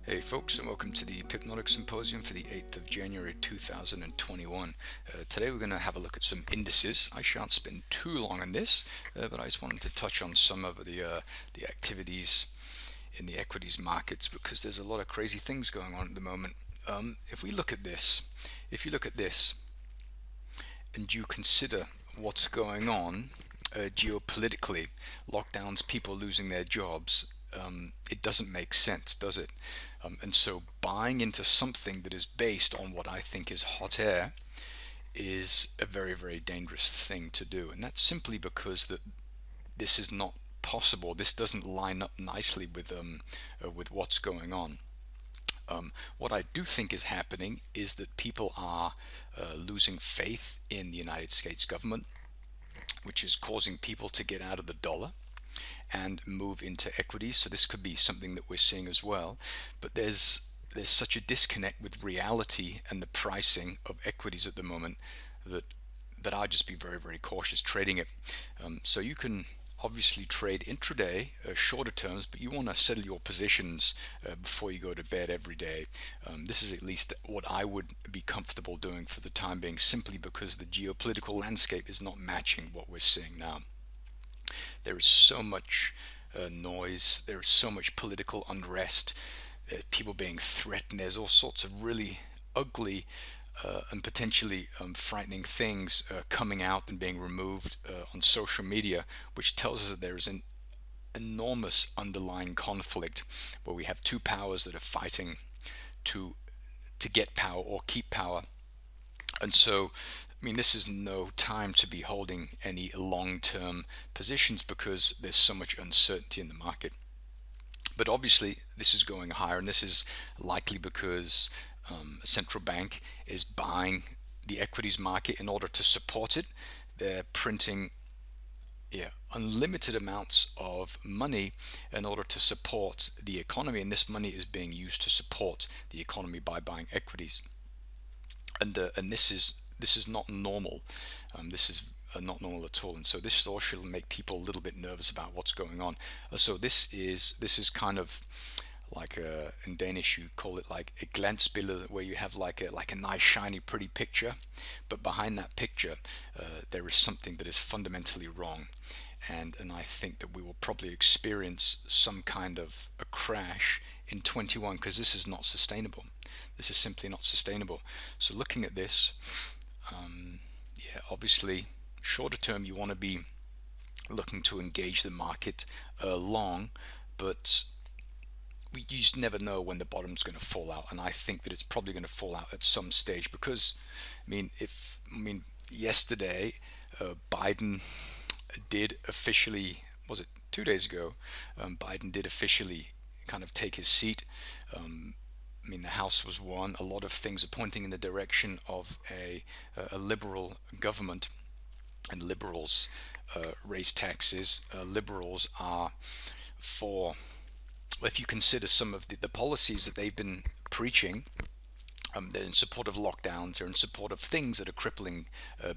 Hey folks, and welcome to the Pipnotic Symposium for the 8th of January 2021. Today we're going to have a look at some indices. I shan't spend too long on this, but I just wanted to touch on some of the activities in the equities markets because there's a lot of crazy things going on at the moment. If you look at this, and you consider what's going on geopolitically, lockdowns, people losing their jobs, it doesn't make sense, does it? And so buying into something that is based on what I think is hot air is a very, very dangerous thing to do. And that's simply because this is not possible. This doesn't line up nicely with what's going on. What I do think is happening is that people are losing faith in the United States government, which is causing people to get out of the dollar and move into equities. So this could be something that we're seeing as well. But there's such a disconnect with reality and the pricing of equities at the moment that I'd just be very, very cautious trading it. So you can obviously trade intraday, shorter terms, but you want to settle your positions before you go to bed every day. This is at least what I would be comfortable doing for the time being, simply because the geopolitical landscape is not matching what we're seeing now. There is so much noise, there is so much political unrest, people being threatened. There's all sorts of really ugly and potentially frightening things coming out and being removed on social media, which tells us that there is an enormous underlying conflict where we have two powers that are fighting to get power or keep power. And so, I mean, this is no time to be holding any long-term positions because there's so much uncertainty in the market. But obviously, this is going higher, and this is likely because a central bank is buying the equities market in order to support it. They're printing unlimited amounts of money in order to support the economy, and this money is being used to support the economy by buying equities. And this is not normal. This is not normal at all, and so this all should make people a little bit nervous about what's going on. So this is kind of like in Danish you call it like a glansbillede, where you have like a nice shiny pretty picture, but behind that picture there is something that is fundamentally wrong, and I think that we will probably experience some kind of a crash in 21, because this is not sustainable. This is simply not sustainable. So looking at this, obviously shorter term you want to be looking to engage the market long, but you just never know when the bottom's going to fall out, and I think that it's probably going to fall out at some stage because, yesterday Biden did officially, was it 2 days ago? Biden did officially kind of take his seat. The House was won. A lot of things are pointing in the direction of a liberal government, and liberals raise taxes. Liberals are for, well, if you consider some of the policies that they've been preaching, they're in support of lockdowns, they're in support of things that are crippling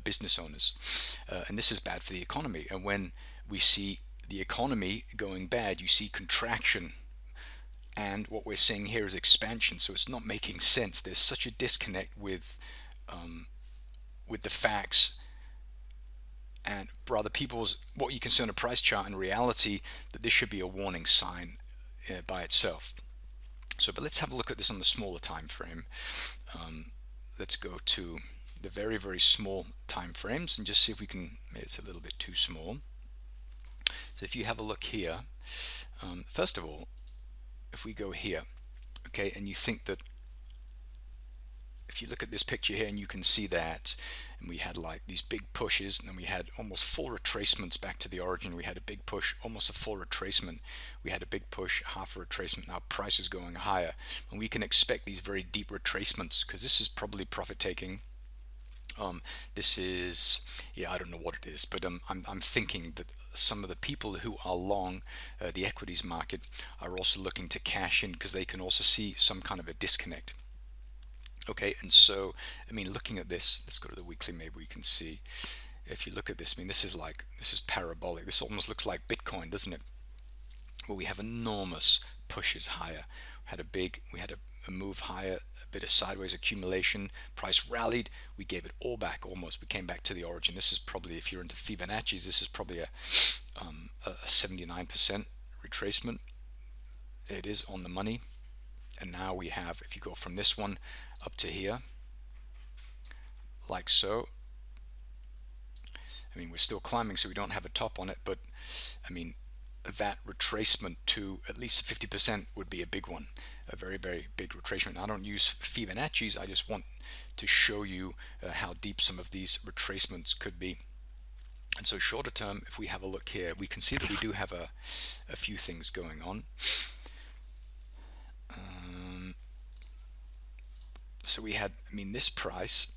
business owners. And this is bad for the economy. And when we see the economy going bad, you see contraction. And what we're seeing here is expansion. So it's not making sense. There's such a disconnect with the facts and rather people's, what you consider a price chart and reality, that this should be a warning sign by itself. So, but let's have a look at this on the smaller time frame. Let's go to the very, very small time frames and just see if we can, maybe it's a little bit too small. So if you have a look here, first of all, if we go here, okay, and you think that, if you look at this picture here and you can see that, and we had like these big pushes, and then we had almost full retracements back to the origin. We had a big push, almost a full retracement. We had a big push, half a retracement. Now price is going higher, and we can expect these very deep retracements because this is probably profit taking. This is, I don't know what it is, but I'm thinking that some of the people who are long the equities market are also looking to cash in because they can also see some kind of a disconnect. Okay, and so, looking at this, let's go to the weekly, maybe we can see. If you look at this, this is parabolic. This almost looks like Bitcoin, doesn't it? Where we have enormous pushes higher. we had a move higher, a bit of sideways accumulation. Price rallied. We gave it all back almost. We came back to the origin. This is probably, if you're into Fibonacci's, this is probably a 79% retracement. It is on the money. And now we have, if you go from this one up to here, like so. I mean, we're still climbing, so we don't have a top on it, but I mean, that retracement to at least 50% would be a big one, a very, very big retracement. I don't use Fibonacci's, I just want to show you how deep some of these retracements could be. And so shorter term, if we have a look here, we can see that we do have a few things going on. So we had, I mean, this price,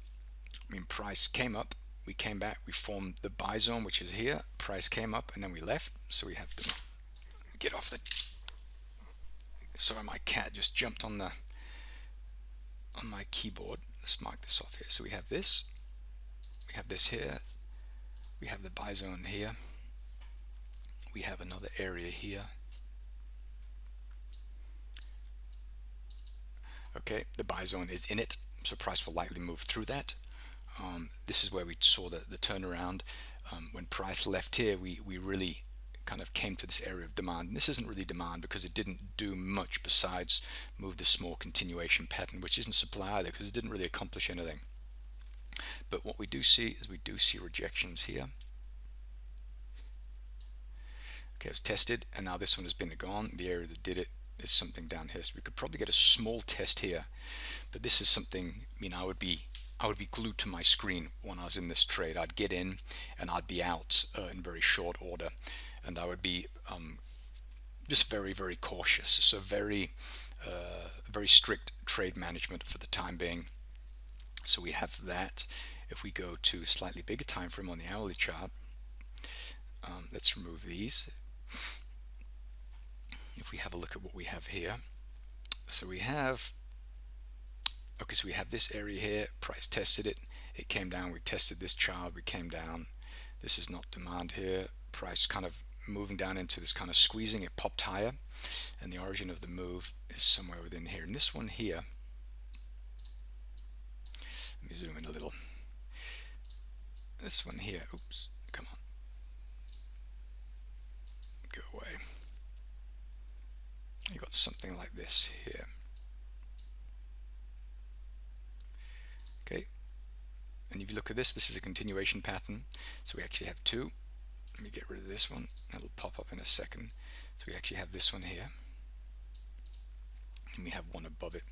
price came up, we came back, we formed the buy zone, which is here. Price came up and then we left. So we have to get off the, sorry, my cat just jumped on my keyboard. Let's mark this off here. So we have this here, we have the buy zone here, we have another area here. Okay, the buy zone is in it, so price will likely move through that. This is where we saw the turnaround. When price left here, we really kind of came to this area of demand. And this isn't really demand because it didn't do much besides move the small continuation pattern, which isn't supply either because it didn't really accomplish anything. But what we do see is we do see rejections here. Okay, it was tested, and now this one has been gone. The area that did it is something down here. So we could probably get a small test here, but this is something, I mean, I would be glued to my screen when I was in this trade. I'd get in and I'd be out in very short order, and I would be just very, very cautious. So very strict trade management for the time being. So we have that. If we go to slightly bigger time frame on the hourly chart, let's remove these. If we have a look at what we have here, so we have, okay, so we have this area here, price tested it, it came down, we tested this chart, we came down, this is not demand here, price kind of moving down into this kind of squeezing, it popped higher, and the origin of the move is somewhere within here. And this one here, let me zoom in a little, this one here, oops, come on, go away. You got something like this here. Okay, and if you look at this, this is a continuation pattern. So we actually have two. Let me get rid of this one. That'll pop up in a second. So we actually have this one here, and we have one above it,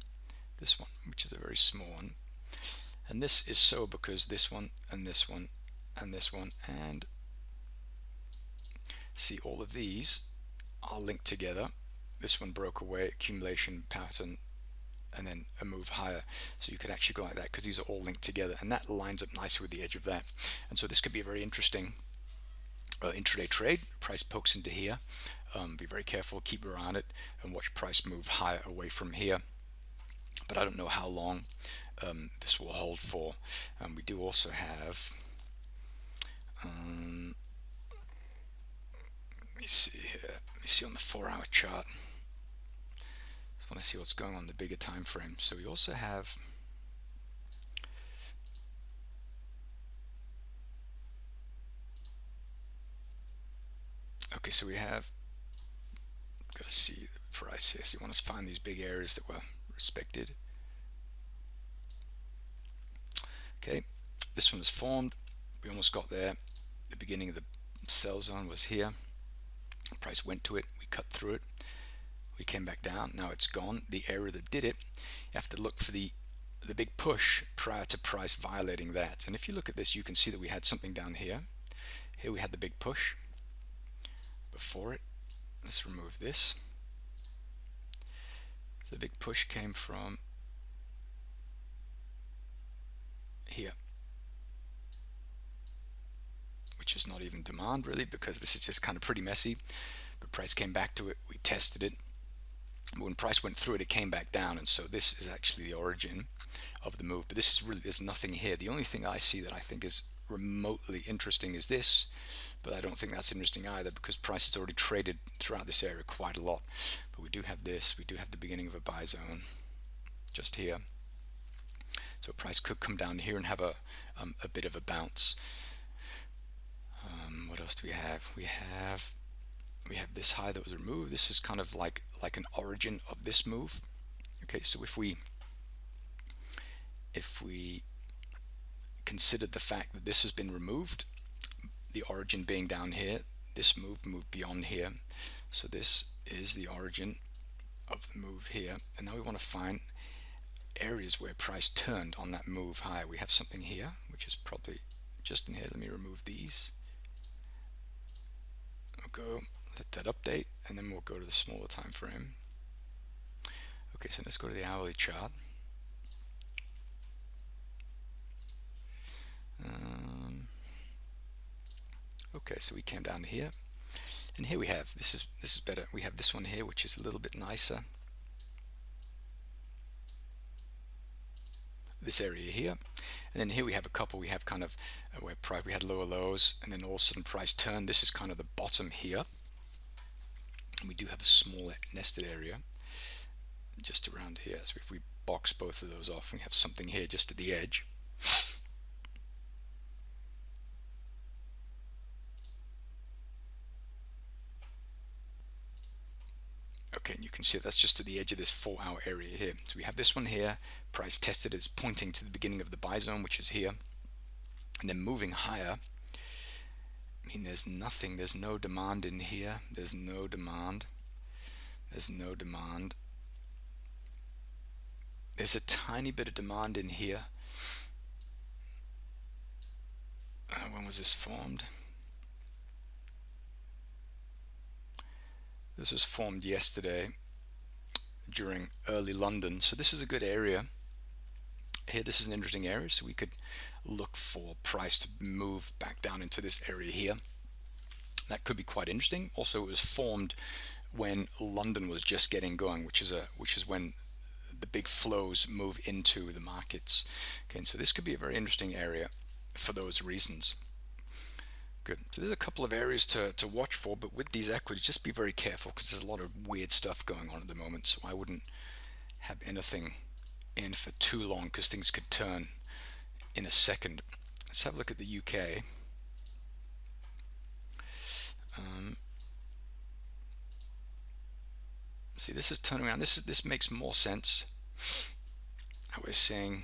this one, which is a very small one. And this is so because this one and this one and this one, and see, all of these are linked together. This one broke away, accumulation pattern, and then a move higher. So you could actually go like that because these are all linked together, and that lines up nicely with the edge of that. And so this could be a very interesting intraday trade. Price pokes into here. Be very careful, keep around it, and watch price move higher away from here. But I don't know how long this will hold for. We do also have, let me see here. Let me see on the 4-hour chart. I want to see what's going on in the bigger time frame. So we also have, okay, so we have, got to see the price here. So you want to find these big areas that were respected. Okay, this one is formed. We almost got there. The beginning of the sell zone was here. Price went to it. We cut through it. We came back down. Now it's gone. The area that did it, you have to look for the big push prior to price violating that. And if you look at this, you can see that we had something down here. Here we had the big push before it. Let's remove this. So the big push came from here, which is not even demand really, because this is just kind of pretty messy. But price came back to it. We tested it. When price went through it, it came back down, and so this is actually the origin of the move. But this is really, there's nothing here. The only thing I see that I think is remotely interesting is this, but I don't think that's interesting either because price has already traded throughout this area quite a lot. But we do have this, we do have the beginning of a buy zone just here. So price could come down here and have a bit of a bounce. What else do we have? We have this high that was removed. This is kind of like an origin of this move. Okay, so if we consider the fact that this has been removed, the origin being down here, this move moved beyond here. So this is the origin of the move here. And now we want to find areas where price turned on that move high. We have something here, which is probably just in here. Let me remove these. We'll go, let that update, and then we'll go to the smaller time frame. Okay, so let's go to the hourly chart. Okay, so we came down here, and here we have, this is better. We have this one here, which is a little bit nicer. This area here, and then here we have a couple. We have kind of where we had lower lows, and then all of a sudden price turned. This is kind of the bottom here, and we do have a smaller nested area just around here. So if we box both of those off, we have something here just at the edge. Okay, and you can see that's just at the edge of this 4-hour area here. So we have this one here, price tested as pointing to the beginning of the buy zone, which is here, and then moving higher. I mean, there's nothing, there's no demand in here, there's no demand, there's no demand. There's a tiny bit of demand in here. When was this formed? This was formed yesterday during early London. So this is a good area. Here, this is an interesting area. So we could look for price to move back down into this area here. That could be quite interesting. Also, it was formed when London was just getting going, which is when the big flows move into the markets. Okay, and so this could be a very interesting area for those reasons. Good. So there's a couple of areas to watch for, but with these equities, just be very careful because there's a lot of weird stuff going on at the moment. So I wouldn't have anything in for too long because things could turn in a second. Let's have a look at the UK. See, this is turning around. This makes more sense. We're seeing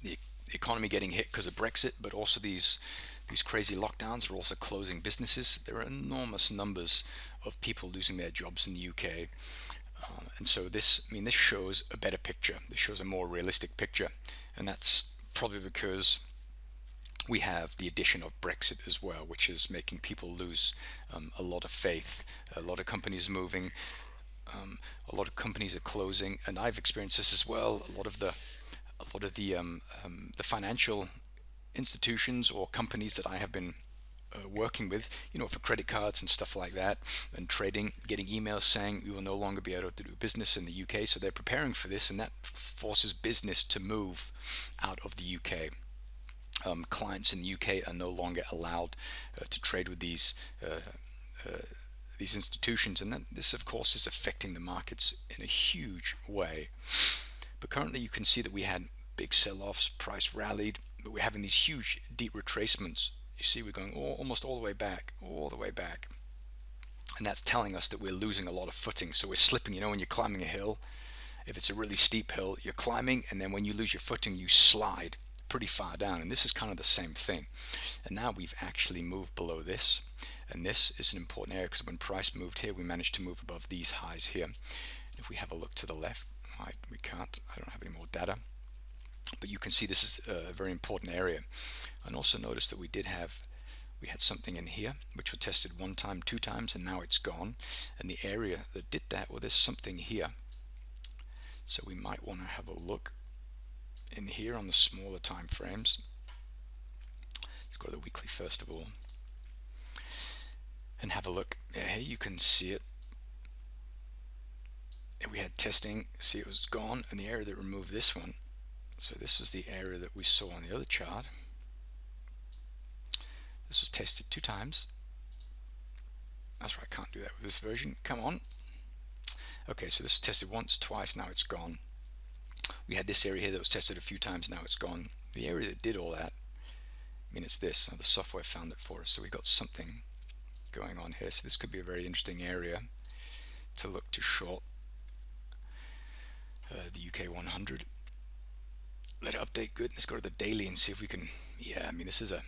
the economy getting hit because of Brexit, but also these crazy lockdowns are also closing businesses. There are enormous numbers of people losing their jobs in the UK, and so this shows a better picture. This shows a more realistic picture, and that's probably because we have the addition of Brexit as well, which is making people lose a lot of faith. A lot of companies moving. A lot of companies are closing, and I've experienced this as well. A lot of the financial institutions or companies that I have been working with, for credit cards and stuff like that, and trading, getting emails saying we will no longer be able to do business in the UK. So they're preparing for this, and that forces business to move out of the UK. Clients in the UK are no longer allowed to trade with these institutions, and then this of course is affecting the markets in a huge way. But currently you can see that we had big sell-offs, price rallied, but we're having these huge deep retracements. You see we're going almost all the way back, and that's telling us that we're losing a lot of footing. So we're slipping. When you're climbing a hill, if it's a really steep hill, you're climbing, and then when you lose your footing, you slide pretty far down, and this is kind of the same thing. And now we've actually moved below this, and this is an important area because when price moved here, we managed to move above these highs here. If we have a look to the left, we can't, I don't have any more data, but you can see this is a very important area. And also notice that we had something in here which was tested one time, two times, and now it's gone. And the area that did that, well, there's something here, so we might want to have a look in here on the smaller time frames. Let's go to the weekly first of all and have a look. Here you can see it. We had testing, see it was gone, and the area that removed this one, so this was the area that we saw on the other chart. This was tested 2 times. That's right, I can't do that with this version. Come on. Okay, so this was tested once, twice, now it's gone. We had this area here that was tested a few times, now it's gone. The area that did all that, I mean, it's this. The software found it for us, so we got something going on here. So this could be a very interesting area to look to short the UK 100. Let it update. Good. Let's go to the daily and see if we can. Yeah, I mean, this is a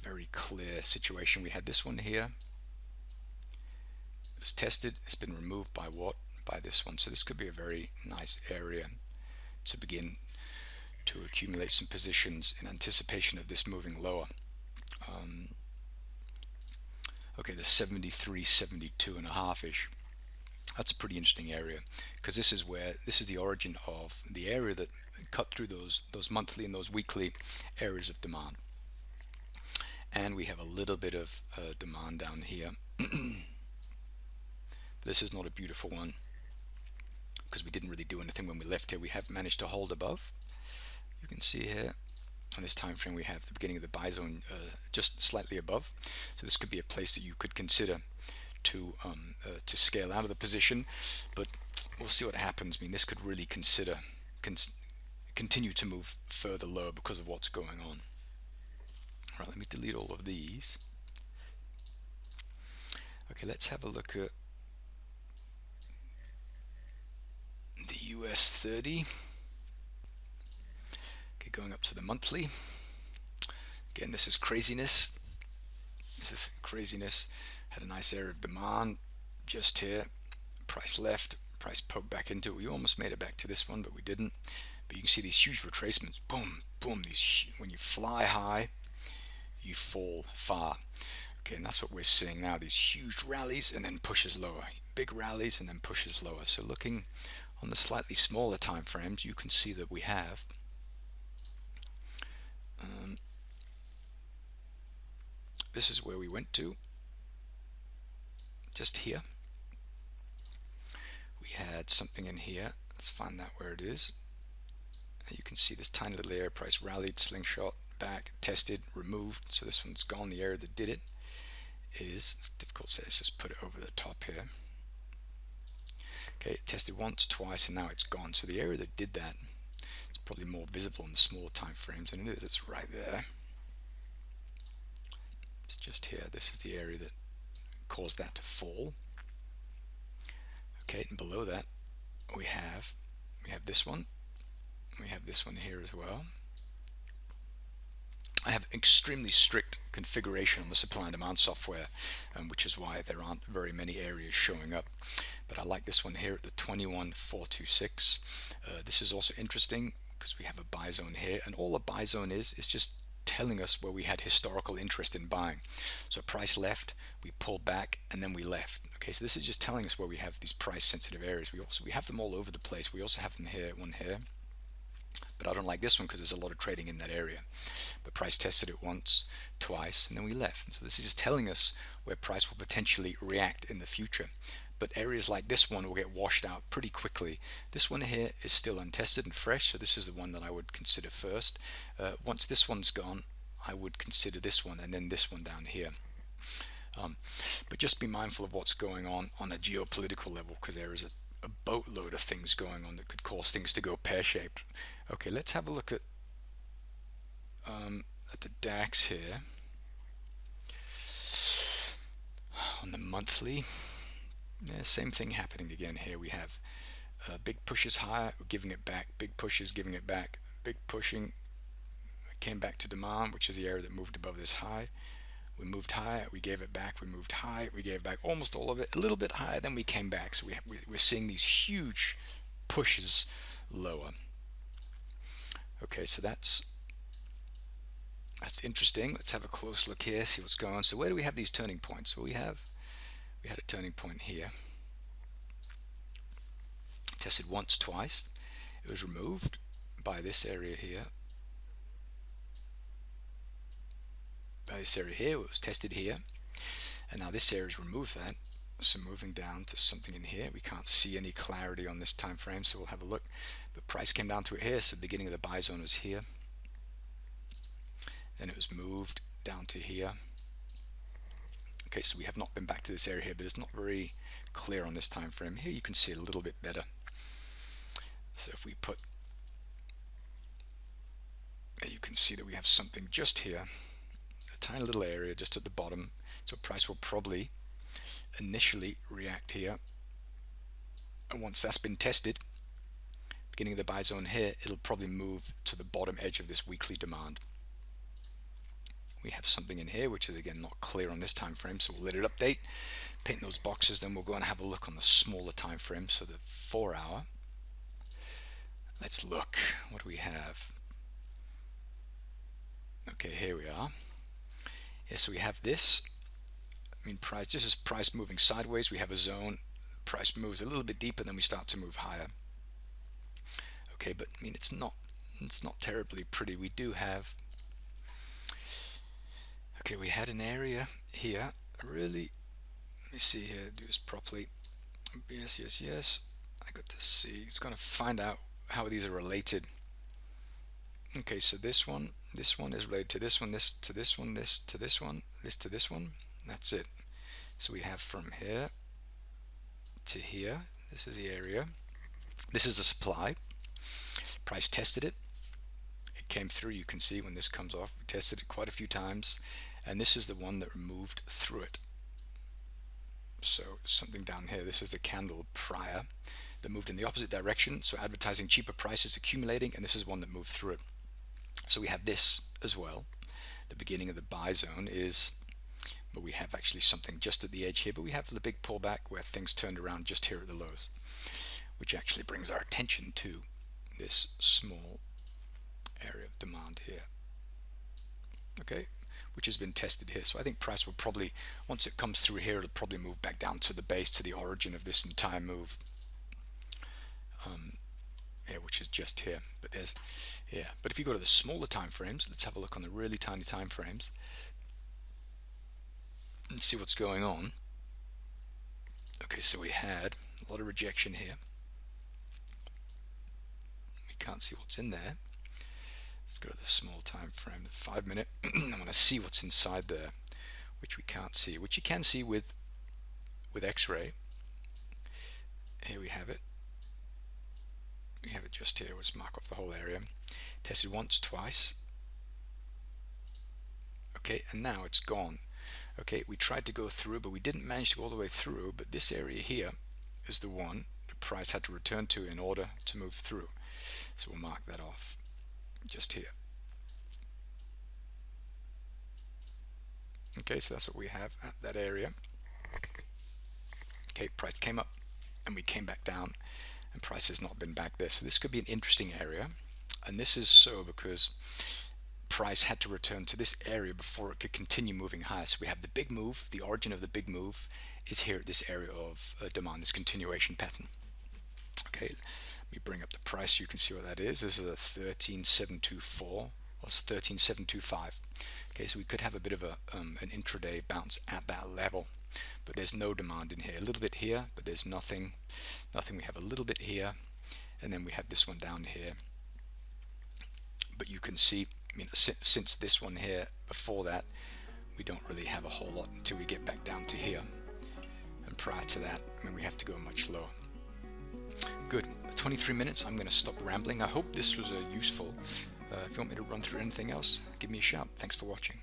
very clear situation. We had this one here. It was tested. It's been removed by what? By this one. So this could be a very nice area to begin to accumulate some positions in anticipation of this moving lower. Okay, the 73, 72 and a half ish. That's a pretty interesting area, because this is the origin of the area that cut through those monthly and those weekly areas of demand. And we have a little bit of demand down here. This is not a beautiful one, because we didn't really do anything when we left here. We have managed to hold above. You can see here on this time frame we have the beginning of the buy zone just slightly above. So this could be a place that you could consider to scale out of the position, but we'll see what happens. I mean, this could really continue to move further lower because of what's going on. All right, let me delete all of these. Okay, let's have a look at the US 30. Okay, going up to the monthly. Again, this is craziness. Had a nice area of demand just here. Price left, price poked back into it. We almost made it back to this one, but we didn't. But you can see these huge retracements. Boom, boom. When you fly high, you fall far. Okay, and that's what we're seeing now. These huge rallies and then pushes lower. Big rallies and then pushes lower. So looking on the slightly smaller time frames, you can see that we have this is where we went to. Just here. We had something in here. Let's find out where it is. And you can see this tiny little area. Price rallied, slingshot, back, tested, removed. So this one's gone. The area that did it is, it's difficult to say, let's just put it over the top here. Okay, it tested once, twice, and now it's gone. So the area that did that is probably more visible in the smaller time frames than it is. It's right there. It's just here. This is the area that caused that to fall. Okay, and below that we have this one. We have this one here as well. I have extremely strict configuration on the supply and demand software, which is why there aren't very many areas showing up. But I like this one here at the 21426. This is also interesting because we have a buy zone here, and all a buy zone is just telling us where we had historical interest in buying. So price left, we pulled back, and then we left. Okay, so this is just telling us where we have these price sensitive areas. We have them all over the place. We also have them here, one here. But I don't like this one because there's a lot of trading in that area. But price tested it once, twice, and then we left. So this is just telling us where price will potentially react in the future. But areas like this one will get washed out pretty quickly. This one here is still untested and fresh, so this is the one that I would consider first. Once this one's gone, I would consider this one, and then this one down here. But just be mindful of what's going on a geopolitical level, because there is a boatload of things going on that could cause things to go pear-shaped. Okay, let's have a look at the DAX here on the monthly. Yeah, same thing happening again here. We have big pushes higher, giving it back, big pushes, giving it back, big pushing, came back to demand, which is the area that moved above this high. We moved higher, we gave it back, we moved high, we gave back almost all of it, a little bit higher, then we came back. So we're seeing these huge pushes lower. Okay, so that's interesting. Let's have a close look here, see what's going on. So where do we have these turning points? Well, we had a turning point here. Tested once, twice. It was removed by this area here. It was tested here, and now this area has removed that. So moving down to something in here, we can't see any clarity on this time frame, so we'll have a look. But price came down to it here, so the beginning of the buy zone was here. Then it was moved down to here. Okay, so we have not been back to this area here, but it's not very clear on this time frame. Here you can see it a little bit better. So if we put, you can see that we have something just here, a tiny little area just at the bottom. So price will probably initially react here, and once that's been tested, beginning of the buy zone here, it'll probably move to the bottom edge of this weekly demand. We have something in here which is again not clear on this time frame, so we'll let it update, paint those boxes, then we'll go and have a look on the smaller time frame, so the 4 hour. Let's look, what do we have? Okay, here we are. Yeah, so we have this, I mean price, this is price moving sideways, we have a zone, price moves a little bit deeper, then we start to move higher. Okay, but I mean it's not terribly pretty. We do have, okay, we had an area here, really, let me see here, do this properly. Yes, I got to see, it's going to find out how these are related. Okay, so this one is related to this one, this to this one, this to this one, this to this one, that's it. So we have from here to here, this is the area, this is the supply, price tested it, it came through, you can see when this comes off, we tested it quite a few times, and this is the one that moved through it. So something down here, this is the candle prior that moved in the opposite direction, so advertising cheaper prices accumulating, and this is one that moved through it. So we have this as well, the beginning of the buy zone is, but we have actually something just at the edge here, but we have the big pullback where things turned around just here at the lows, which actually brings our attention to this small area of demand here, okay, which has been tested here. So I think price will probably, once it comes through here, it'll probably move back down to the base, to the origin of this entire move, yeah, which is just here. But there's, yeah, but if you go to the smaller time frames, let's have a look on the really tiny time frames and see what's going on. Okay, so we had a lot of rejection here. We can't see what's in there. Let's go to the small time frame, the 5 minute. I want to see what's inside there, which we can't see, which you can see with X-ray. Here we have it. We have it just here. Let's mark off the whole area. Tested once, twice. Okay, and now it's gone. Okay, we tried to go through, but we didn't manage to go all the way through. But this area here is the one the price had to return to in order to move through. So we'll mark that off just here. Okay, so that's what we have at that area. Okay, price came up and we came back down, and price has not been back there. So this could be an interesting area, and this is so because price had to return to this area before it could continue moving higher. So we have the big move, the origin of the big move is here at this area of demand, this continuation pattern. Okay, let me bring up the price, you can see what that is. This is a 13,724 or 13,725. Okay, so we could have a bit of an intraday bounce at that level, but there's no demand in here. A little bit here, but there's nothing. We have a little bit here, and then we have this one down here. But you can see, I mean, since this one here, before that, we don't really have a whole lot until we get back down to here. And prior to that, I mean, we have to go much lower. Good. 23 minutes. I'm going to stop rambling. I hope this was useful. If you want me to run through anything else, give me a shout. Thanks for watching.